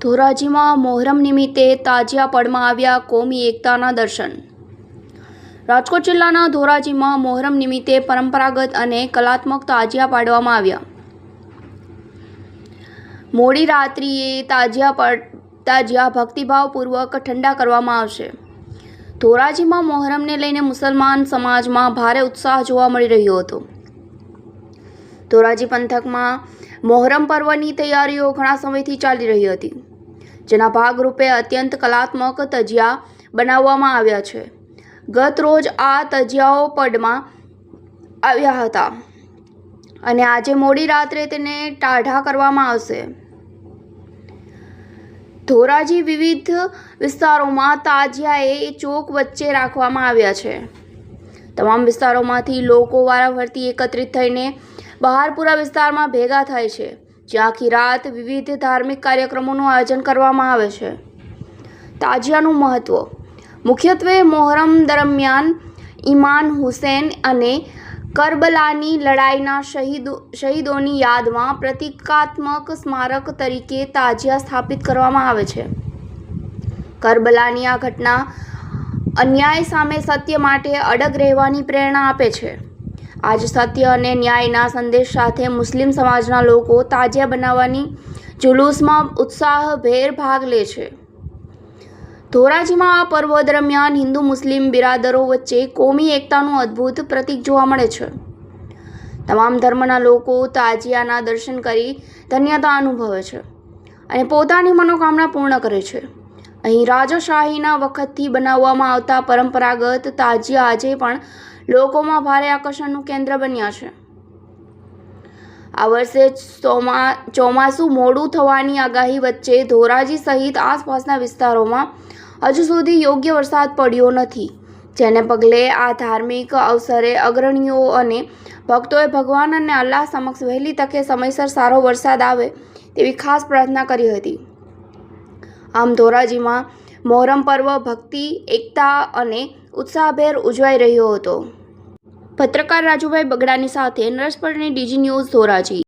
ધોરાજીમાં મોહરમ નિમિત્તે તાજિયા પડમાં આવ્યા કોમી એકતાના દર્શન। રાજકોટ જિલ્લાના ધોરાજીમાં મોહરમ નિમિત્તે પરંપરાગત અને કલાત્મક તાજિયા પાડવામાં આવ્યા। મોડી રાત્રિએ તાજિયા ભક્તિભાવપૂર્વક ઠંડા કરવામાં આવશે। ધોરાજીમાં મોહરમને લઈને મુસલમાન સમાજમાં ભારે ઉત્સાહ જોવા મળી રહ્યો હતો। ધોરાજી પંથકમાં મોહરમ પર્વની તૈયારીઓ ઘણા સમયથી ચાલી રહી હતી, જેના ભાગરૂપે અત્યંત કલાત્મક તાજિયા બનાવવામાં આવ્યા છે। ગત રોજ આ તાજિયાઓ પડમાં આવ્યા હતા અને આજે મોડી રાત્રે તેને ટાઢા કરવામાં આવશે। ધોરાજી વિવિધ વિસ્તારોમાં તાજિયાએ ચોક વચ્ચે રાખવામાં આવ્યા છે। તમામ વિસ્તારોમાંથી લોકો વારાફરતી એકત્રિત થઈને બહારપુરા વિસ્તારમાં ભેગા થાય છે, જ્યાં આખી રાત વિવિધ ધાર્મિક કાર્યક્રમોનું આયોજન કરવામાં આવે છે। તાજિયાનું મહત્વ મુખ્યત્વે મોહરમ દરમિયાન ઇમામ હુસૈન અને કરબલાની લડાઈના શહીદોની યાદમાં પ્રતિકાત્મક સ્મારક તરીકે તાજિયા સ્થાપિત કરવામાં આવે છે। કરબલાની આ ઘટના અન્યાય સામે સત્ય માટે અડગ રહેવાની પ્રેરણા આપે છે। આજ સત્ય અને ન્યાયના સંદેશ સાથે મુસ્લિમ સમાજના લોકો તાજિયા બનાવવાની જુલુસમાં ઉત્સાહભેર ભાગ લે છે। ધોરાજીમાં આ પર્વ દરમિયાન હિન્દુ મુસ્લિમ બિરાદરો વચ્ચે કોમી એકતાનું અદ્ભુત પ્રતીક જોવા મળે છે। તમામ ધર્મના લોકો તાજિયાના દર્શન કરી ધન્યતા અનુભવે છે અને પોતાની મનોકામના પૂર્ણ કરે છે। અહીં રાજાશાહીના વખતથી બનાવવામાં આવતા પરંપરાગત તાજિયા આજે પણ લોકોમાં ભારે આકર્ષણનું કેન્દ્ર બન્યા છે। આ વર્ષે ચોમાસું મોડું થવાની આગાહી વચ્ચે ધોરાજી સહિત આસપાસના વિસ્તારોમાં હજુ સુધી યોગ્ય વરસાદ પડ્યો નથી, જેને પગલે આ ધાર્મિક અવસરે અગ્રણીઓ અને ભક્તોએ ભગવાન અને અલ્લાહ સમક્ષ વહેલી તકે સમયસર સારો વરસાદ આવે તેવી ખાસ પ્રાર્થના કરી હતી। આમ ધોરાજીમાં મોહરમ પર્વ ભક્તિ, એકતા અને ઉત્સાહભેર ઉજવાઈ રહ્યો હતો। પત્રકાર રાજુભાઈ બગડાની સાથે નરેશ પટેલ, DG ન્યૂઝ, ધોરાજી।